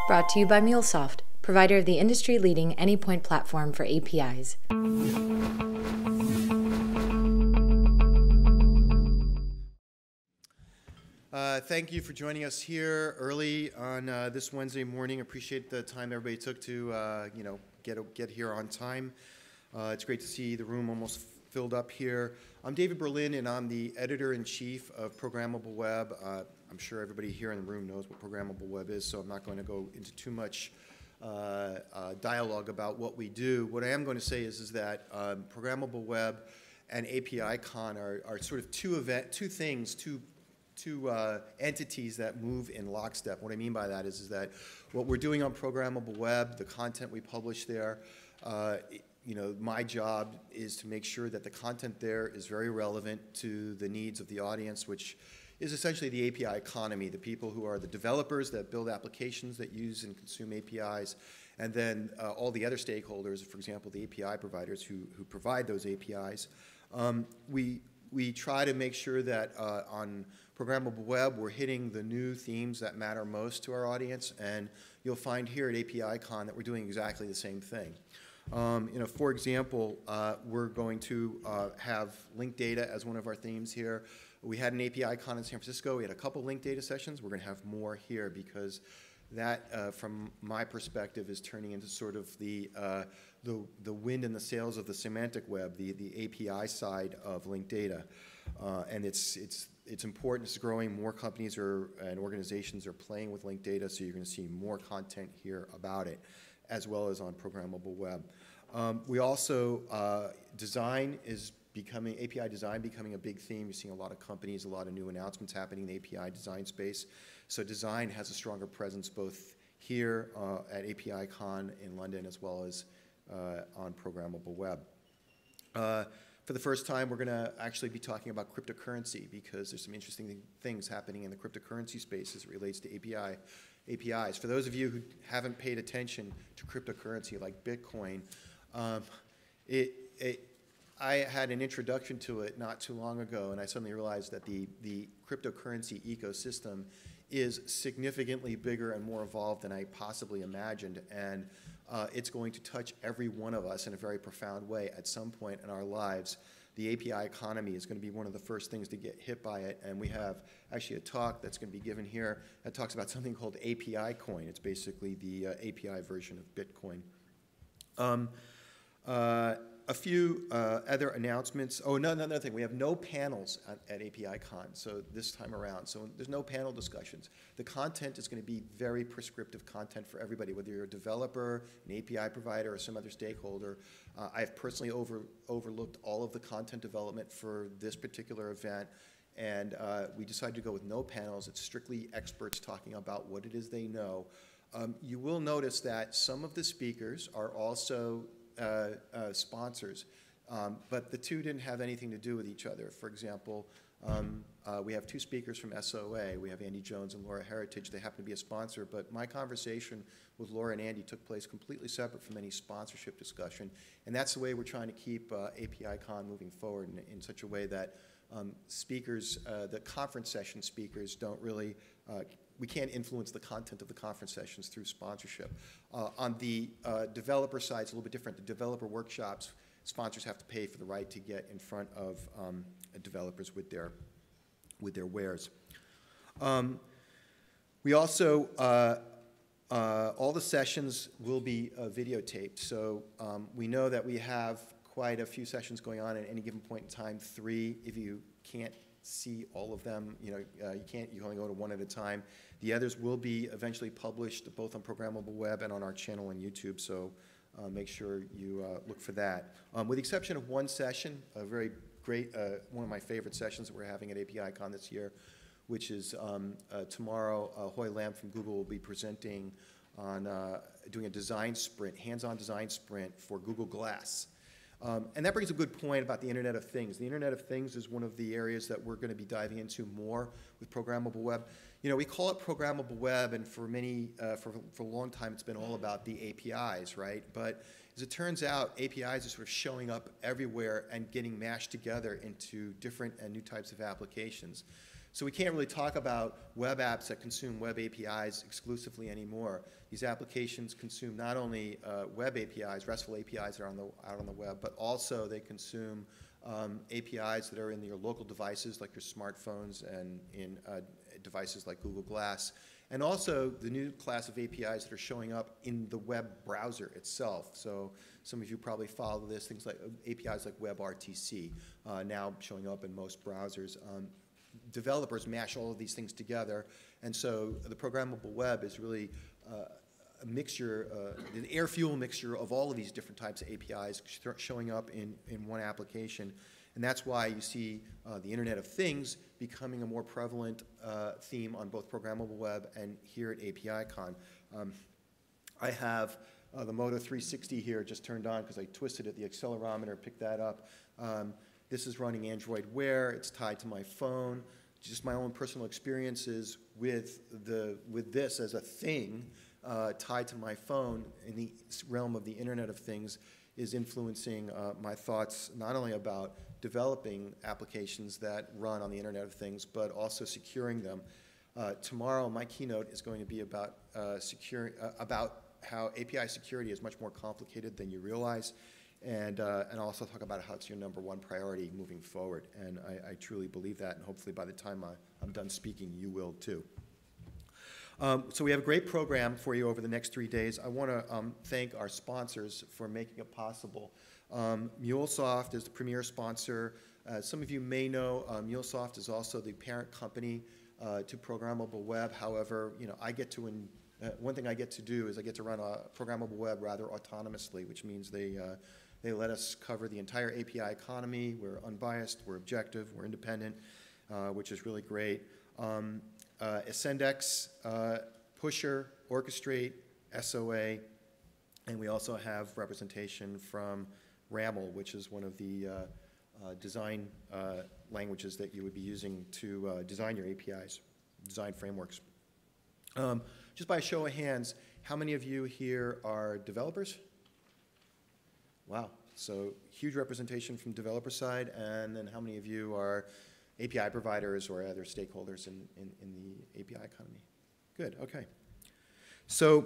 Brought to you by MuleSoft, provider of the industry-leading Anypoint platform for APIs. Thank you for joining us here early on this Wednesday morning. Appreciate the time everybody took to get here on time. It's great to see the room almost filled up here. I'm David Berlin, and I'm the editor-in-chief of Programmable Web. I'm sure everybody here in the room knows what Programmable Web is, so I'm not going to go into too much dialogue about what we do. What I am going to say is that Programmable Web and APIcon are sort of two entities that move in lockstep. What I mean by that is that what we're doing on Programmable Web, the content we publish there, my job is to make sure that the content there is very relevant to the needs of the audience, which is essentially the API economy, the people who are the developers that build applications that use and consume APIs, and then all the other stakeholders, for example, the API providers who provide those APIs. We try to make sure that on Programmable Web, we're hitting the new themes that matter most to our audience, and you'll find here at APIcon that we're doing exactly the same thing. For example, we're going to have linked data as one of our themes here. We had an APIcon in San Francisco. We had a couple linked data sessions. We're going to have more here because that, from my perspective, is turning into sort of the wind in the sails of the semantic web, the API side of linked data. And it's important. It's growing. More companies and organizations are playing with linked data, so you're going to see more content here about it, as well as on Programmable Web. We also, API design becoming a big theme. You're seeing a lot of companies, a lot of new announcements happening in the API design space. So design has a stronger presence both here at APIcon in London as well as on Programmable Web. For the first time, we're going to actually be talking about cryptocurrency because there's some interesting things happening in the cryptocurrency space as it relates to APIs. For those of you who haven't paid attention to cryptocurrency like Bitcoin, I had an introduction to it not too long ago, and I suddenly realized that the cryptocurrency ecosystem is significantly bigger and more evolved than I possibly imagined, and it's going to touch every one of us in a very profound way at some point in our lives. The API economy is going to be one of the first things to get hit by it, and we have actually a talk that's going to be given here that talks about something called APIcoin. It's basically the API version of Bitcoin. A few other announcements. Oh, another thing. We have no panels at APIcon, so this time around. So there's no panel discussions. The content is going to be very prescriptive content for everybody, whether you're a developer, an API provider, or some other stakeholder. I've personally overlooked all of the content development for this particular event, and we decided to go with no panels. It's strictly experts talking about what it is they know. You will notice that some of the speakers are also sponsors, but the two didn't have anything to do with each other. For example, we have two speakers from SOA. We have Andy Jones and Laura Heritage. They happen to be a sponsor, but my conversation with Laura and Andy took place completely separate from any sponsorship discussion, and that's the way we're trying to keep APIcon moving forward in such a way that speakers, the conference session speakers, don't really we can't influence the content of the conference sessions through sponsorship. On the developer side, it's a little bit different. The developer workshops, sponsors have to pay for the right to get in front of developers with their wares. We also, all the sessions will be videotaped. So we know that we have quite a few sessions going on at any given point in time, 3. If you can't see all of them, you can only go to one at a time. The others will be eventually published both on Programmable Web and on our channel on YouTube, so make sure you look for that. With the exception of one session, a very great, one of my favorite sessions that we're having at APIcon this year, which is tomorrow. Hoy Lam from Google will be presenting on doing a design sprint, hands-on design sprint for Google Glass. And that brings a good point about the Internet of Things. The Internet of Things is one of the areas that we're going to be diving into more with Programmable Web. We call it Programmable Web, and for a long time, it's been all about the APIs, right? But as it turns out, APIs are sort of showing up everywhere and getting mashed together into different and new types of applications. So we can't really talk about web apps that consume web APIs exclusively anymore. These applications consume not only web APIs, RESTful APIs that are out on the web, but also they consume APIs that are in your local devices, like your smartphones, and in devices like Google Glass. And also the new class of APIs that are showing up in the web browser itself. So some of you probably follow this, things like APIs like WebRTC, now showing up in most browsers. Developers mash all of these things together, and so the programmable web is really a mixture, an air-fuel mixture of all of these different types of APIs showing up in one application. And that's why you see the Internet of Things becoming a more prevalent theme on both programmable web and here at APIcon. I have the Moto 360 here just turned on because I twisted it, the accelerometer, picked that up. This is running Android Wear. It's tied to my phone. Just my own personal experiences with this as a thing tied to my phone in the realm of the Internet of Things is influencing my thoughts not only about developing applications that run on the Internet of Things, but also securing them. Tomorrow, my keynote is going to be about about how API security is much more complicated than you realize, and also talk about how it's your #1 priority moving forward. And I truly believe that, and hopefully by the time I'm done speaking, you will too. So we have a great program for you over the next 3 days. I want to thank our sponsors for making it possible. MuleSoft is the premier sponsor. Some of you may know MuleSoft is also the parent company to Programmable Web. However, I get to one thing I get to do is I get to run a Programmable Web rather autonomously, which means they let us cover the entire API economy. We're unbiased, we're objective, we're independent, which is really great. Ascendex, Pusher, Orchestrate, SOA, and we also have representation from RAML, which is one of the design languages that you would be using to design your APIs, design frameworks. Just by a show of hands, how many of you here are developers? Wow, so huge representation from developer side, and then how many of you are API providers or other stakeholders in the API economy? Good, okay. So,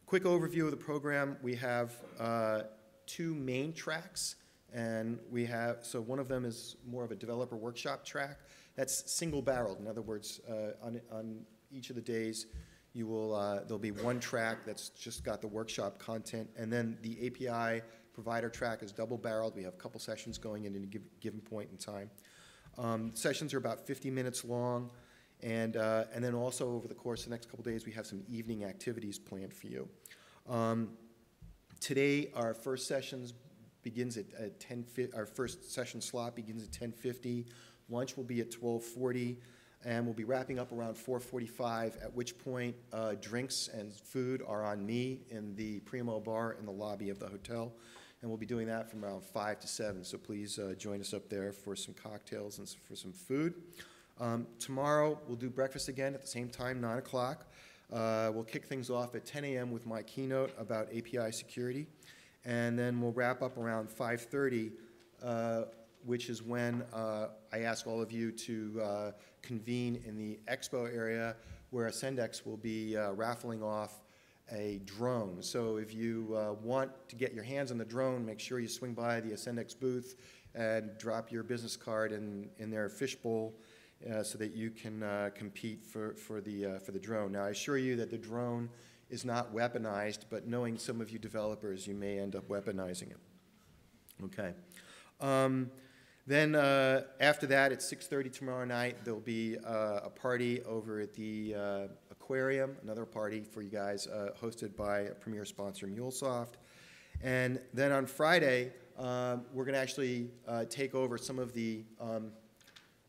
quick overview of the program. We have 2 main tracks, and so one of them is more of a developer workshop track. That's single-barreled. In other words, on each of the days, there'll be one track that's just got the workshop content, and then the API provider track is double-barreled. We have a couple sessions going in at a given point in time. Sessions are about 50 minutes long, and then also over the course of the next couple days, we have some evening activities planned for you. Today, our first session begins at 10:50. Our first session slot begins at 10:50. Lunch will be at 12:40. And we'll be wrapping up around 4:45, at which point drinks and food are on me in the Primo Bar in the lobby of the hotel. And we'll be doing that from around 5 to 7, so please join us up there for some cocktails and for some food. Tomorrow, we'll do breakfast again at the same time, 9 o'clock. We'll kick things off at 10 a.m. with my keynote about API security. And then we'll wrap up around 5:30, which is when I ask all of you to convene in the expo area where Ascendex will be raffling off a drone. So if you want to get your hands on the drone, make sure you swing by the Ascendex booth and drop your business card in their fishbowl so that you can compete for the drone. Now, I assure you that the drone is not weaponized, but knowing some of you developers, you may end up weaponizing it. Okay. Then after that, at 6:30 tomorrow night, there'll be a party over at the aquarium, another party for you guys, hosted by a premier sponsor, MuleSoft. And then on Friday, we're going to actually take over some of the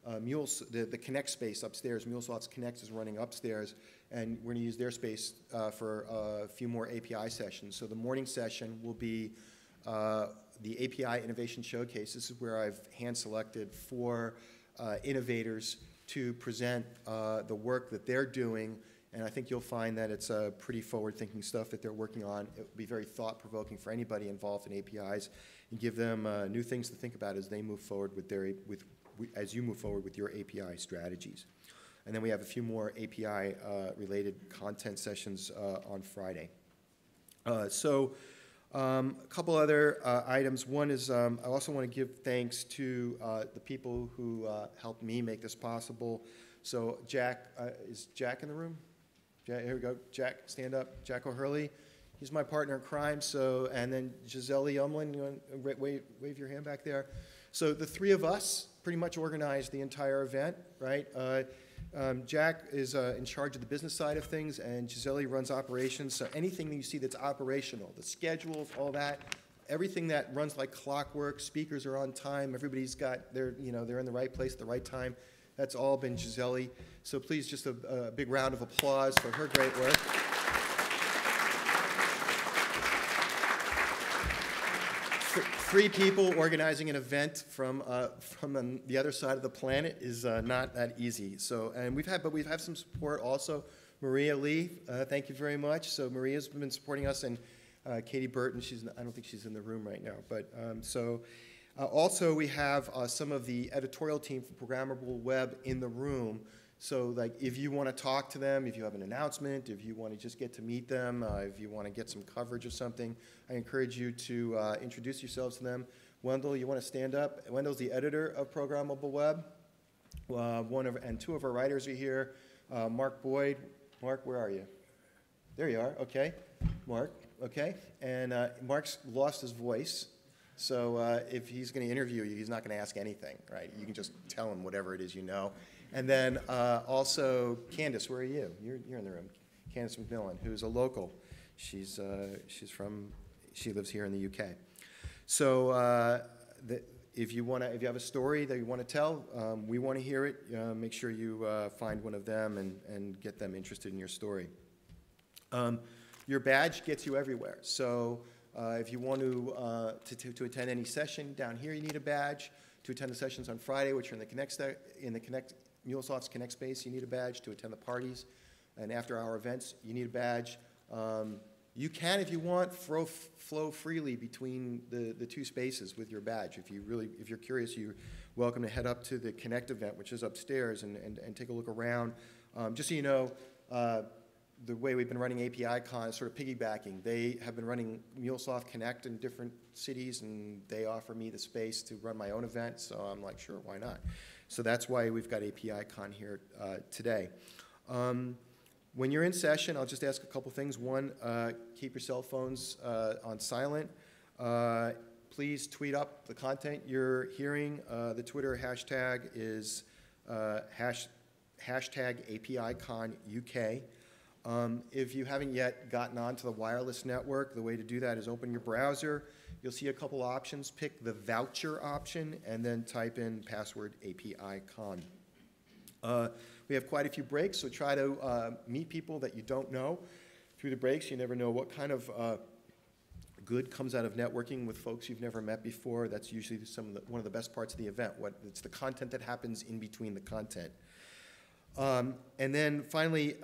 the Connect space upstairs. MuleSoft's Connect is running upstairs, and we're going to use their space for a few more API sessions. So the morning session will be the API Innovation Showcase. This is where I've hand-selected 4 innovators to present the work that they're doing, and I think you'll find that it's pretty forward-thinking stuff that they're working on. It will be very thought-provoking for anybody involved in APIs and give them new things to think about as they move forward with as you move forward with your API strategies. And then we have a few more API-related content sessions on Friday. A couple other items. One is I also want to give thanks to the people who helped me make this possible. So Jack, is Jack in the room? Jack, here we go. Jack, stand up. Jack O'Hurley. He's my partner in crime. So, and then Giselle Umlin, you want to wave your hand back there. So the three of us pretty much organized the entire event, right? Jack is in charge of the business side of things, and Giselle runs operations. So anything that you see that's operational, the schedules, all that, everything that runs like clockwork, speakers are on time, everybody's got they're in the right place at the right time. That's all been Giselle. So please, just a big round of applause for her great work. Three people organizing an event from the other side of the planet is not that easy. So, and we've had some support also. Maria Lee, thank you very much. So Maria's been supporting us, and Katie Burton. I don't think she's in the room right now, but also we have some of the editorial team for Programmable Web in the room. So like if you want to talk to them, if you have an announcement, if you want to just get to meet them, if you want to get some coverage or something, I encourage you to introduce yourselves to them. Wendell, you want to stand up? Wendell's the editor of Programmable Web. And two of our writers are here. Mark Boyd. Mark, where are you? There you are. Okay. Mark. Okay. And Mark's lost his voice. So if he's going to interview you, he's not going to ask anything, right? You can just tell him whatever it is you know. And then also Candace, where are you? You're in the room. Candace McMillan, who's a local. She lives here in the UK. So if you have a story that you want to tell, we want to hear it. Make sure you find one of them and get them interested in your story. Your badge gets you everywhere. So if you want to attend any session down here, you need a badge. To attend the sessions on Friday, which are in the MuleSoft's Connect space, you need a badge. To attend the parties and after-hour events, you need a badge. You can, if you want, flow freely between the two spaces with your badge. If you're curious, you're welcome to head up to the Connect event, which is upstairs, and take a look around. Just so you know, the way we've been running APIcon is sort of piggybacking. They have been running MuleSoft Connect in different cities, and they offer me the space to run my own event, so I'm like, sure, why not? So that's why we've got APIcon here today. When you're in session, I'll just ask a couple things. One, keep your cell phones on silent. Please tweet up the content you're hearing. The Twitter hashtag is hashtag APIconUK. If you haven't yet gotten onto the wireless network, the way to do that is open your browser. You'll see a couple options. Pick the voucher option and then type in password APIcon. We have quite a few breaks, so try to meet people that you don't know through the breaks. You never know what kind of good comes out of networking with folks you've never met before. That's usually one of the best parts of the event. It's the content that happens in between the content. And then finally,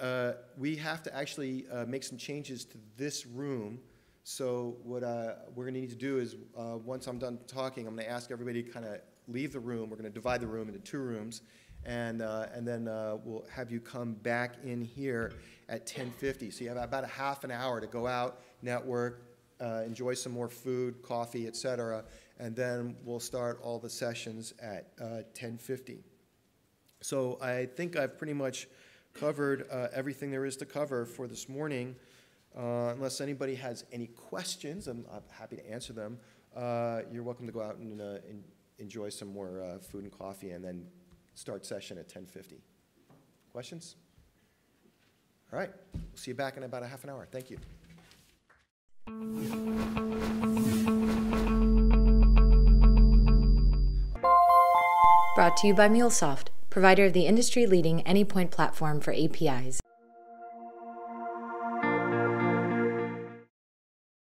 we have to actually make some changes to this room. So what we're going to need to do is, once I'm done talking, I'm going to ask everybody to kind of leave the room. We're going to divide the room into two rooms, and then we'll have you come back in here at 10:50. So you have about a half an hour to go out, network, enjoy some more food, coffee, etc., and then we'll start all the sessions at 10:50. So I think I've pretty much covered everything there is to cover for this morning. Unless anybody has any questions, I'm happy to answer them. You're welcome to go out and enjoy some more food and coffee, and then start session at 10:50. Questions? All right. We'll see you back in about a half an hour. Thank you. Brought to you by MuleSoft, provider of the industry-leading AnyPoint platform for APIs.